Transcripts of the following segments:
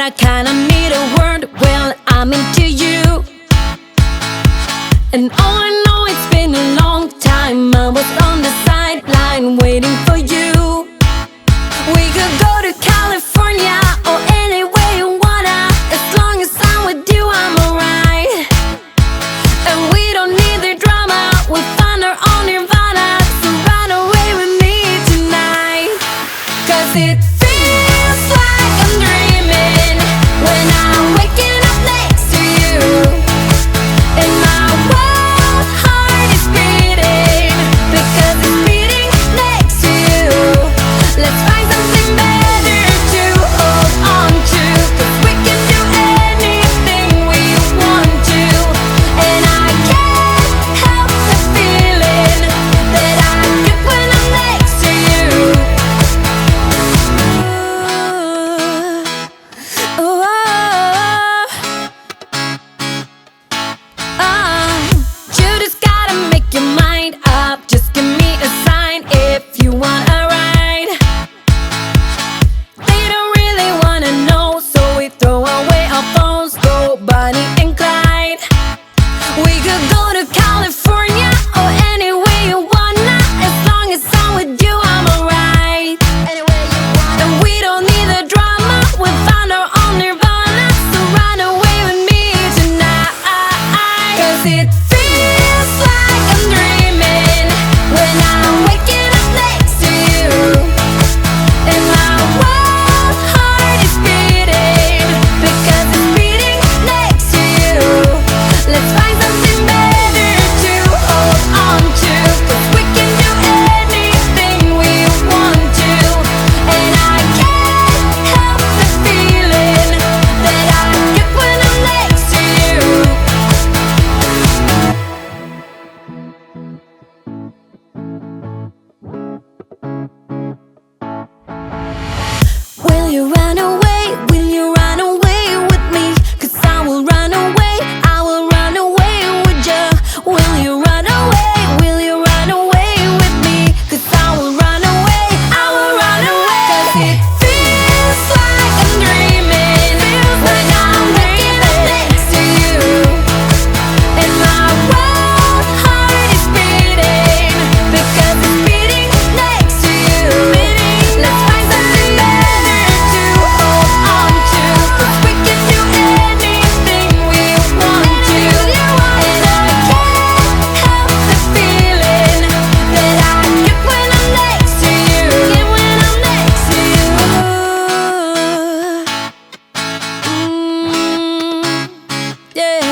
I kinda need a word. Well, I'm into you, and all I know, it's been a long time. I was on the sideline waiting for you. We could go to California or anywhere you wanna. As long as I'm with you, I'm alright. And we don't need the drama, we'll find our own nirvana. So run away with me tonight, 'cause it feels like I'm dreaming when I'm waking up next to you. And my wild heart is beating because it's beating next to you. Let's find something better to hold on to, 'cause we can do anything we want to. And I can't help the feeling that I get when I'm next to you. Ooh, you just gotta make your mind up. Just give me a sign if you want a ride. They don't really wanna know, so we throw away our phones, go Bonnie and Clyde. We could go to California or anywhere you wanna. As long as I'm with you, I'm alright. And we don't need the drama, we'll find our own nirvana. So run away with me tonight, 'cause it feels like I'm dreaming when I'm waking up next to you. And my wild heart is beating because it's beating next to you. Let's find something better to hold on to, 'cause we can do anything we want to. And I can't help the feeling that I get when I'm next to you. Will you run away? Will you run away with me? 'Cause I will run away, I will run away with you. Will you run away? Will you run away with me? 'Cause I will run away, I will run away. 'Cause it feels like I'm dreaming when I'm waking up next to you. And my wild heart is beating because it's beating next to you. Let's find something better to hold on to, 'cause we can do anything we want to. And I can't help the feeling that I get when I'm next to you. Get when I'm next to you. Yeah.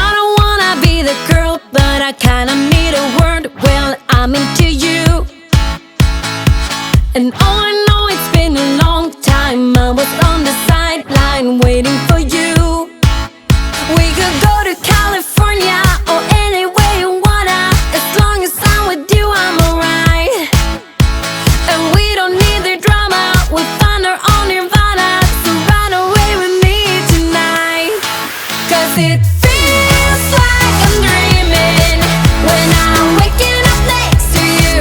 I don't wanna be the girl, but I kinda need a word. Well, I'm into you, and all I know, it's been a long time. I was on the sideline waiting for you. We could go to California or anywhere you wanna. As long as I'm with you, I'm alright. And we don't need the drama, we'll find our own nirvana. So run away with me tonight, 'cause it feels like I'm dreaming when I'm waking up next to you.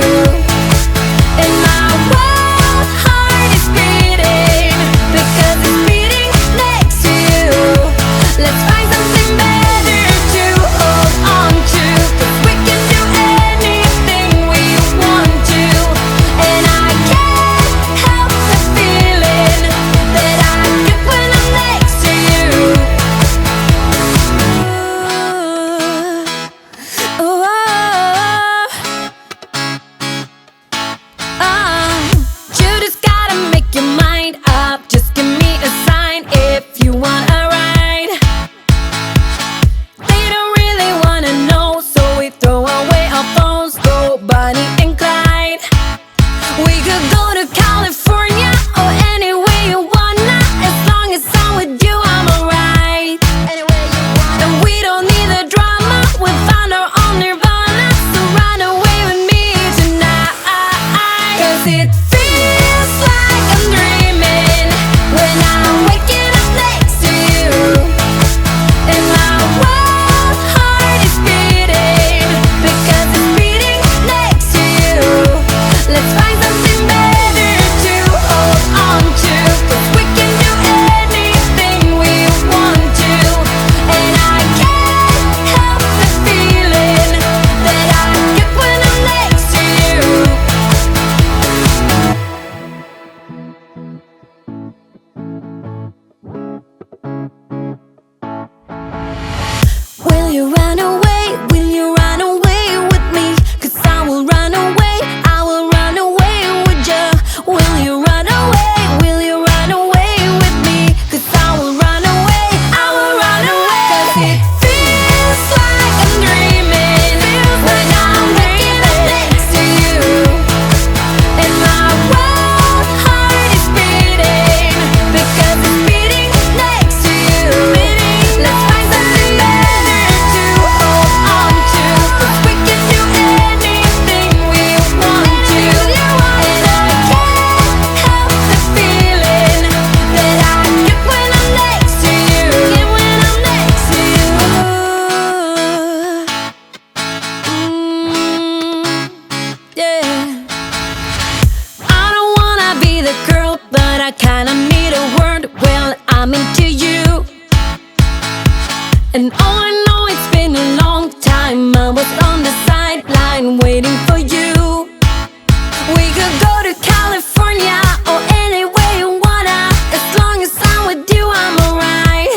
And my wild heart is beating because it's beating next to you. Let's find something better to hold you run away? Will you run away with me? 'Cause I will run away, I will run away with you. Will you run away? Will you run away with me? 'Cause I will run away, I will run away. 'Cause it feels like I'm dreaming when I'm waking up next to you, and my wild heart is beating because it's beating next to you. Let's find something better to hold on to, 'cause we can do anything we want to. And I can't help the feeling that I get when I'm next to you. Yeah. I don't wanna be the girl, but I kinda need a word. Well, I'm into you, and oh, I know it's been a long time. I was on the sideline waiting for you. We could go to California or anywhere you wanna. As long as I'm with you, I'm alright.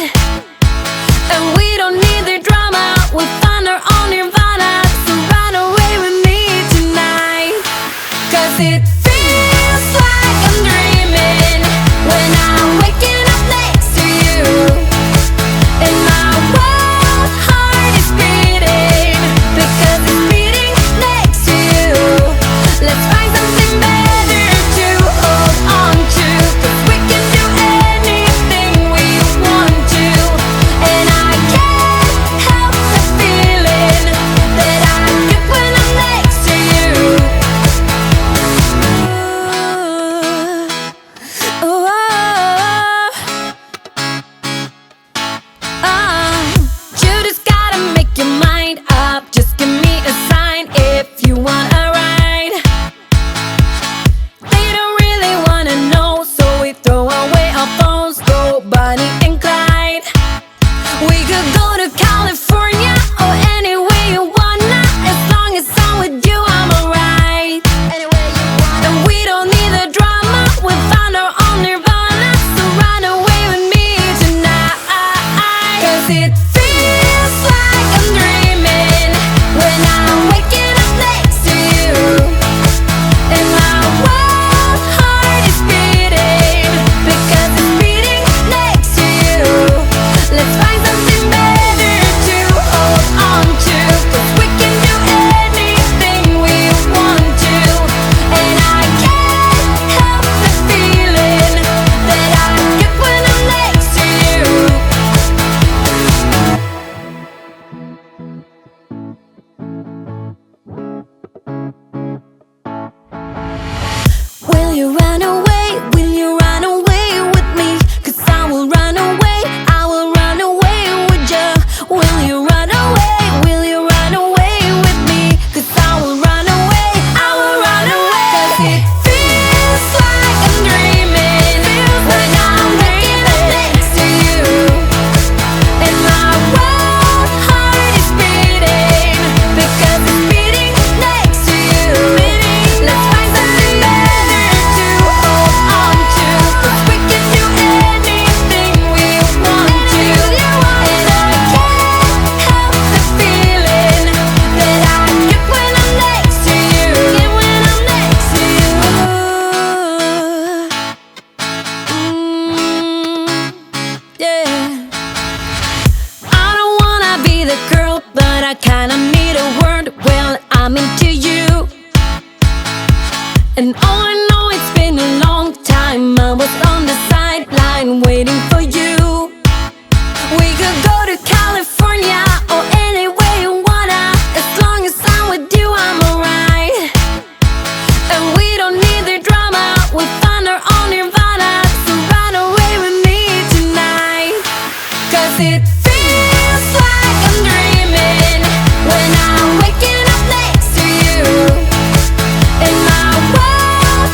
And we don't need the drama, we'll find our own nirvana. So run away with me tonight, 'cause it feels like I'm dreaming when I'm waking up next to you, and my wild heart is beating because it's beating next to you. Let's find something better to hold on to, 'cause we can do anything we want to. And I can't help the feeling that I get when I'm next to you. You just gotta make your mind up. Just give me a sign if you want a ride. They don't really wanna know, so we throw away our phones, go Bonnie and Clyde. We could go to California or anywhere you wanna. As long as I'm with you, I'm alright. And we don't need the drama, we'll find our own nirvana. So run away with me tonight, 'cause it feels like I'm dreaming when I'm waking up next to you, and my wild heart is beating because it's beating next to you. Let's find something better to hold on to, 'cause we can do anything we want to. And I can't help the feeling that I get when I'm next to you. Will you run away? Will you run away with me? 'Cause I will run away, I will run away with you. Will you run away? Will you run away with me? 'Cause I will run away, I will run away. 'Cause it feels like I'm dreaming when I'm waking up next to you, and my wild heart is beating because it's beating next to you. Let's find something better to hold on to, 'cause we can do anything we want to. And I can't help the feeling that I get when I'm next to you. Yeah. I don't wanna be the girl, but I kinda need a word. Well, I'm into you, and oh, I know it's been a long time. I was on the sideline waiting for you. We could go to California or anywhere you wanna. As long as I'm with you, I'm alright. And we don't need the drama, we'll find our own nirvana. So run away with me tonight, 'cause it feels like I'm dreaming when I'm waking up next to you, and my wild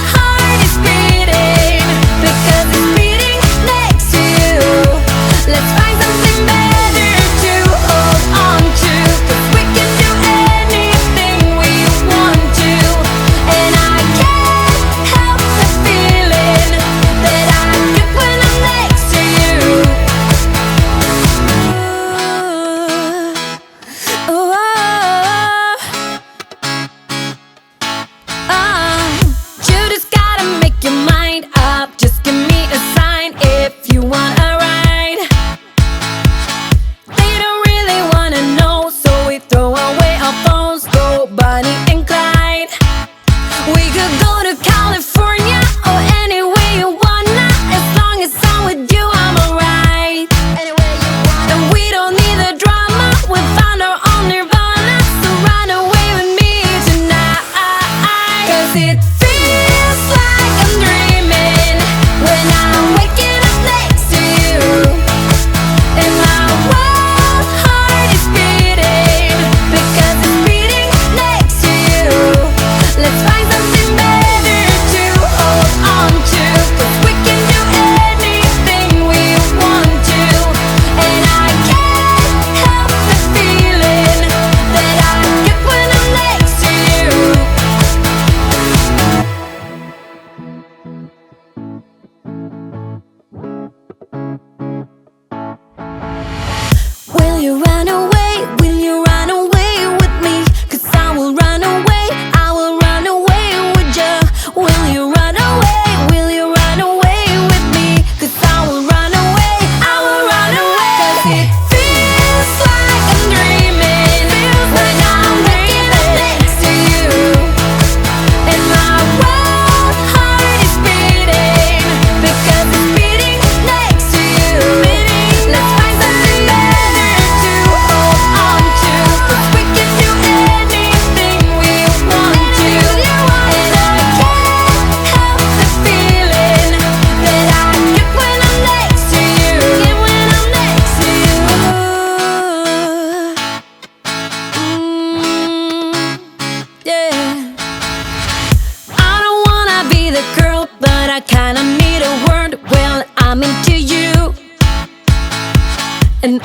and